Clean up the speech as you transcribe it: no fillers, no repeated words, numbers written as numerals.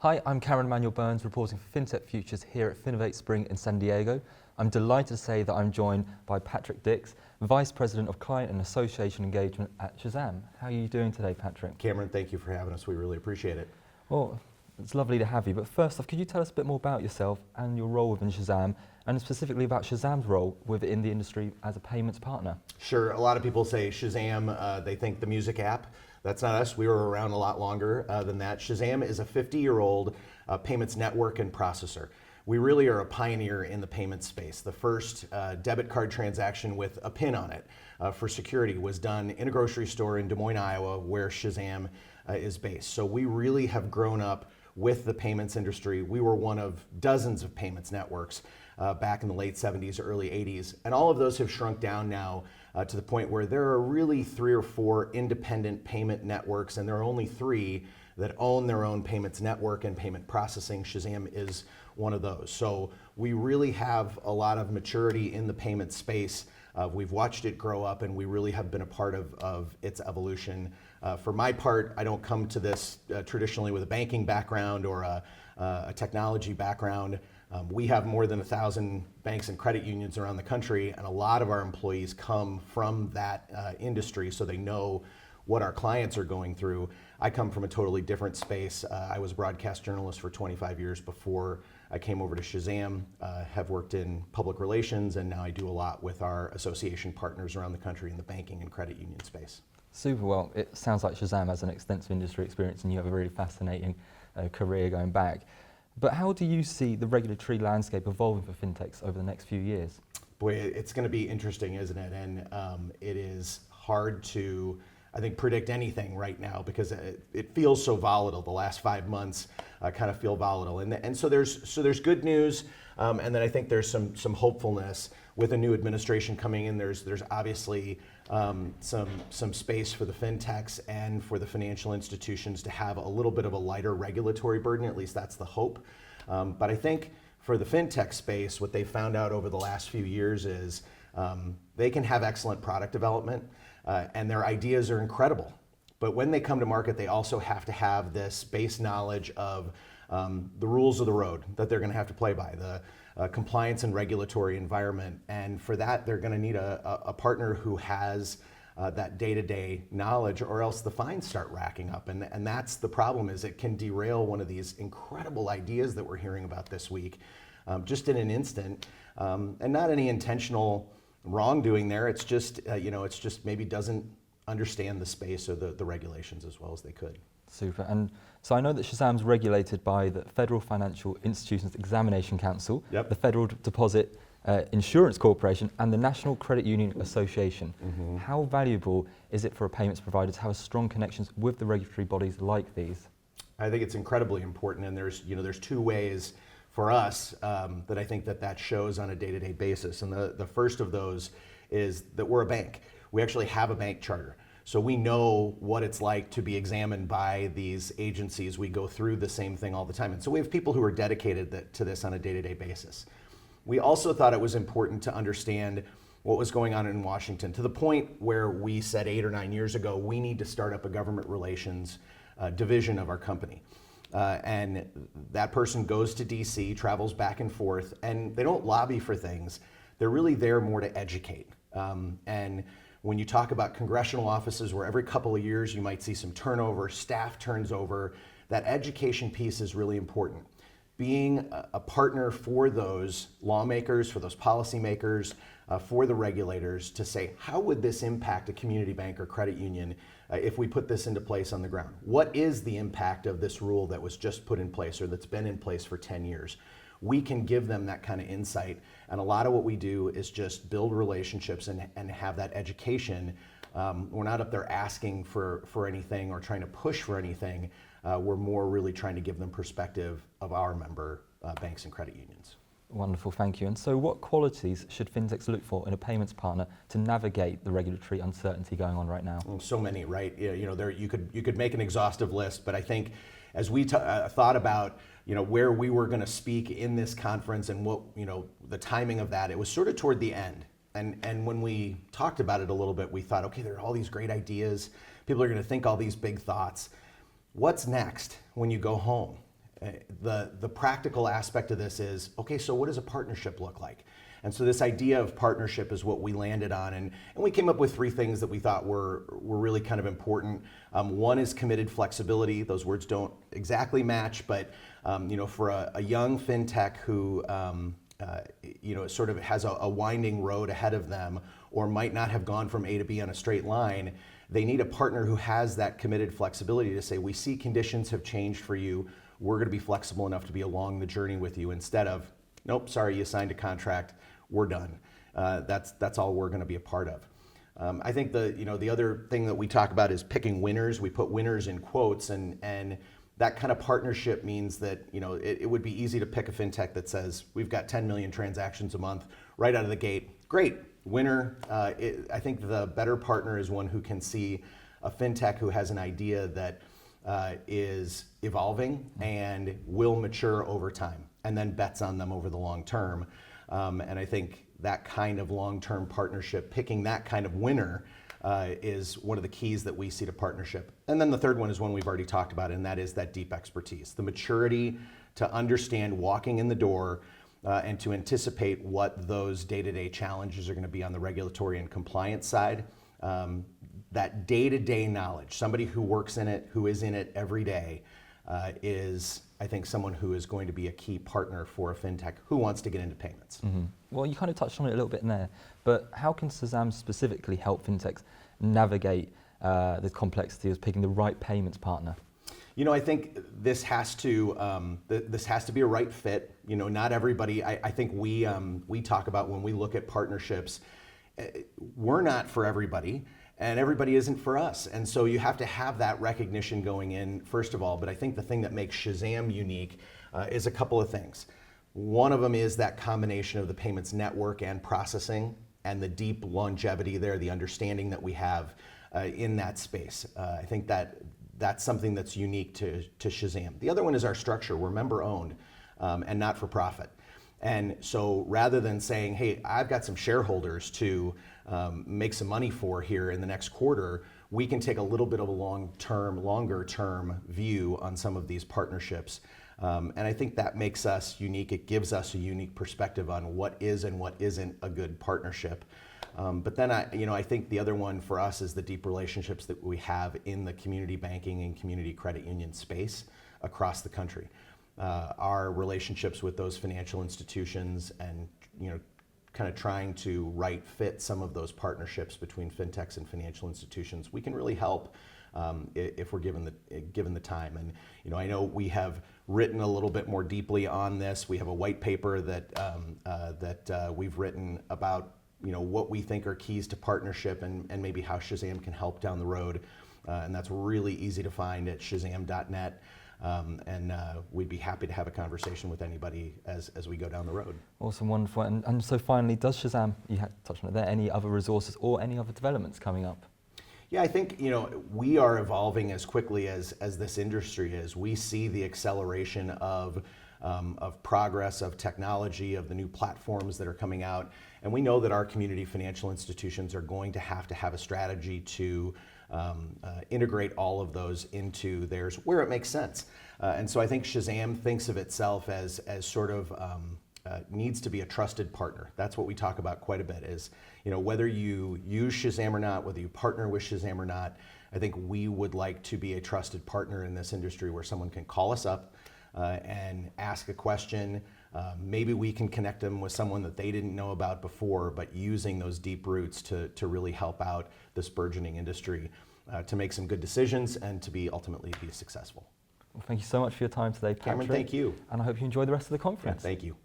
Hi, I'm Cameron Manuel Burns, reporting for FinTech Futures here at FinovateSpring in San Diego. I'm delighted to say that I'm joined by Patrick Dix, Vice President of Client and Association Engagement at SHAZAM. How are you doing today, Patrick? Cameron, thank you for having us. We really appreciate it. Well, it's lovely to have you, but first off, could you tell us a bit more about yourself and your role within SHAZAM, and specifically about SHAZAM's role within the industry as a payments partner? Sure, a lot of people say SHAZAM, they think the music app. That's not us. We were around a lot longer than that. SHAZAM is a 50-year-old payments network and processor. We really are a pioneer in the payments space. The first debit card transaction with a PIN on it for security was done in a grocery store in Des Moines, Iowa, where SHAZAM is based. So we really have grown up with the payments industry. We were one of dozens of payments networks back in the late 70s, early 80s. And all of those have shrunk down now to the point where there are really 3 or 4 independent payment networks, and there are only 3 that own their own payments network and payment processing. SHAZAM is one of those. So we really have a lot of maturity in the payment space. We've watched it grow up, and we really have been a part of its evolution. For my part, I don't come to this traditionally with a banking background or a technology background. We have more than 1,000 banks and credit unions around the country, and a lot of our employees come from that industry, so they know what our clients are going through. I come from a totally different space. I was a broadcast journalist for 25 years before I came over to SHAZAM, have worked in public relations, and now I do a lot with our association partners around the country in the banking and credit union space. Super. Well, it sounds like SHAZAM has an extensive industry experience and you have a really fascinating career going back. But how do you see the regulatory landscape evolving for fintechs over the next few years? Boy, it's going to be interesting, isn't it? And it is hard to, I think, predict anything right now because it feels so volatile. The last 5 months kind of feel volatile, and so there's good news, and then I think there's some hopefulness with a new administration coming in. There's obviously some space for the fintechs and for the financial institutions to have a little bit of a lighter regulatory burden. At least that's the hope. But I think for the fintech space, what they found out over the last few years is they can have excellent product development. And their ideas are incredible. But when they come to market, they also have to have this base knowledge of the rules of the road that they're going to have to play by, the compliance and regulatory environment. And for that, they're going to need a partner who has that day-to-day knowledge, or else the fines start racking up. And that's the problem, is it can derail one of these incredible ideas that we're hearing about this week just in an instant, and not any intentional wrongdoing there. It's just, it's just maybe doesn't understand the space or the regulations as well as they could. Super. And so I know that SHAZAM's regulated by the Federal Financial Institutions Examination Council, Yep. the Federal Deposit Insurance Corporation, and the National Credit Union Association. Mm-hmm. How valuable is it for a payments provider to have strong connections with the regulatory bodies like these? I think it's incredibly important, and there's 2 ways for us that I think that shows on a day-to-day basis. And the first of those is that we're a bank. We actually have a bank charter. So we know what it's like to be examined by these agencies. We go through the same thing all the time. And so we have people who are dedicated to this on a day-to-day basis. We also thought it was important to understand what was going on in Washington, to the point where we said 8 or 9 years ago, we need to start up a government relations division of our company. And that person goes to DC, travels back and forth, and they don't lobby for things. They're really there more to educate. And when you talk about congressional offices where every couple of years you might see some turnover, staff turns over, that education piece is really important. Being a partner for those lawmakers, for those policymakers, for the regulators to say, how would this impact a community bank or credit union if we put this into place on the ground? What is the impact of this rule that was just put in place or that's been in place for 10 years? We can give them that kind of insight. And a lot of what we do is just build relationships and have that education. We're not up there asking for anything or trying to push for anything. We're more really trying to give them perspective of our member banks and credit unions. Wonderful, thank you. And so what qualities should fintechs look for in a payments partner to navigate the regulatory uncertainty going on right now? So many, right? You could make an exhaustive list, but I think as we thought about where we were going to speak in this conference and what the timing of that, it was sort of toward the end. And when we talked about it a little bit, we thought, okay, there are all these great ideas. People are going to think all these big thoughts. What's next when you go home? The practical aspect of this is, okay, so what does a partnership look like? And so this idea of partnership is what we landed on, and we came up with 3 things that we thought were really kind of important. One is committed flexibility. Those words don't exactly match, but for a young fintech who sort of has a winding road ahead of them, or might not have gone from A to B on a straight line, they need a partner who has that committed flexibility to say, we see conditions have changed for you. We're going to be flexible enough to be along the journey with you, instead of, nope, sorry, you signed a contract, we're done. That's all we're going to be a part of. I think the other thing that we talk about is picking winners. We put winners in quotes, and that kind of partnership means that it would be easy to pick a fintech that says we've got 10 million transactions a month right out of the gate. Great, winner. I think the better partner is one who can see a fintech who has an idea that is evolving and will mature over time, and then bets on them over the long term. And I think that kind of long-term partnership, picking that kind of winner, is one of the keys that we see to partnership. And then the third one is one we've already talked about, and that is that deep expertise, the maturity to understand walking in the door and to anticipate what those day-to-day challenges are going to be on the regulatory and compliance side. That day-to-day knowledge, somebody who works in it, who is in it every day, is, I think, someone who is going to be a key partner for a fintech who wants to get into payments. Mm-hmm. Well, you kind of touched on it a little bit in there, but how can SHAZAM specifically help fintechs navigate the complexity of picking the right payments partner? I think this has to be a right fit. Not everybody. I think we talk about, when we look at partnerships, we're not for everybody, and everybody isn't for us. And so you have to have that recognition going in, first of all. But I think the thing that makes SHAZAM unique is a couple of things. One of them is that combination of the payments network and processing, and the deep longevity there, the understanding that we have in that space. I think that's something that's unique to SHAZAM. The other one is our structure. We're member owned and not for profit. And so rather than saying, hey, I've got some shareholders to make some money for here in the next quarter, we can take a little bit of a longer term view on some of these partnerships. And I think that makes us unique. It gives us a unique perspective on what is and what isn't a good partnership. But then I think the other one for us is the deep relationships that we have in the community banking and community credit union space across the country. Our relationships with those financial institutions, and kind of trying to fit some of those partnerships between fintechs and financial institutions, we can really help if we're given the time. And I know we have written a little bit more deeply on this. We have a white paper that we've written about what we think are keys to partnership, and maybe how SHAZAM can help down the road. And that's really easy to find at shazam.net. And we'd be happy to have a conversation with anybody as we go down the road. Awesome, wonderful. And so finally, does SHAZAM, you had touched on it there, any other resources or any other developments coming up? Yeah, I think we are evolving as quickly as this industry is. We see the acceleration of progress, of technology, of the new platforms that are coming out, and we know that our community financial institutions are going to have a strategy to integrate all of those into theirs where it makes sense. And so I think SHAZAM thinks of itself as sort of needs to be a trusted partner. That's what we talk about quite a bit, is whether you use SHAZAM or not, whether you partner with SHAZAM or not, I think we would like to be a trusted partner in this industry where someone can call us up and ask a question. Maybe we can connect them with someone that they didn't know about before, but using those deep roots to really help out this burgeoning industry to make some good decisions and to ultimately be successful. Well, thank you so much for your time today, Patrick. Cameron, thank you. And I hope you enjoy the rest of the conference. Yeah, thank you.